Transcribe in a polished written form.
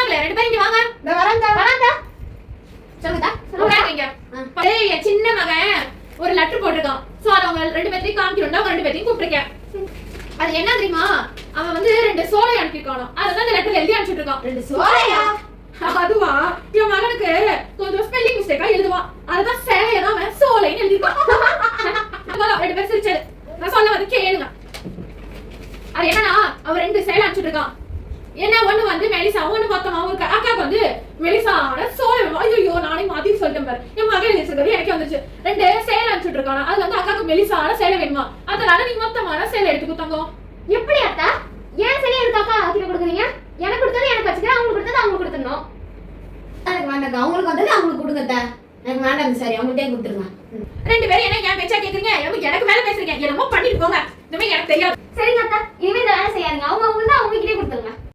வந்தாங்களே 2 பேரும் இங்க வாங்க. இந்த வரேன்டா. சொல்லுடா. உட்காருங்க. ஏய் என் சின்ன மகன் ஒரு லெட்டர் போட்டுருக்கான். சோ அத அவங்க 2 பேத்தையும் காமிக்கணும்னா அவங்க 2 பேத்தையும் கூப்பிட்டுருக்கேன். அது என்ன தெரியுமா? அவன் வந்து 2 சோலை அனுப்பிருக்கானோ. அதான் அந்த லெட்டர் எழுதி அனுப்பிட்டு இருக்கான். 2 சோலையா? அதுவா என் மகனுக்கு கொஞ்சம் ஸ்பெல்லிங் மிஸ்டேக்கா எழுதுவான். அதுதான் சேலையை தான் அவன் சோலைன்னு எழுதிருக்கான். 2 பேரும் சிரிச்சது. நான் சொல்ல வந்து கேளுங்க. அது என்னன்னா அவன் 2 சேலை அனுப்பிட்டு இருக்கான். என்ன ஒண்ணு வந்து மெலிசா, ஒண்ணு மொத்தமா ஒரு அக்காக்கு வந்து மெலிசான சோலை. ஐயோ நானே மாத்தி சொல்லிட்டேன் பாரு. என் மகன் எழுதிருக்கிறது எனக்கு வந்துச்சு. 2 சேலை அனுப்பிட்டு இருக்கானா. அது வந்து அக்காக்கு மெலிசான சேலை வேணுமா. அதனால நீ மொத்தமான சேலை எடுத்து கொடுத்தாங்க. எப்படி அத்தா? ஏன் சேலை எடுத்தாக்கா ஆக்கிர கொடுக்குறீங்க? எனக்கு கொடுத்தது எனக்கு வச்சுக்கிறேன், அவங்களுக்கு கொடுத்தது அவங்களுக்கு கொடுத்துடணும். எனக்கு வேண்டாம், அவங்களுக்கு வந்தது அவங்களுக்கு கொடுங்கத்தா. எனக்கு வேண்டாம், சரி அவங்கள்ட்டே கொடுத்துருங்க. 2 பேரும் என்ன ஏன் பேச்சா கேக்குறீங்க? எனக்கு மேல பேசுறீங்க. என்னமோ பண்ணிட்டு போங்க. இந்த மாதிரி எனக்கு தெரியாது. சரிங்க அத்தா, இனிமே இந்த வேலை செய்யாதீங்க. அவங்க தான் அவங்க கிட்டே கொடுத்துருங்க.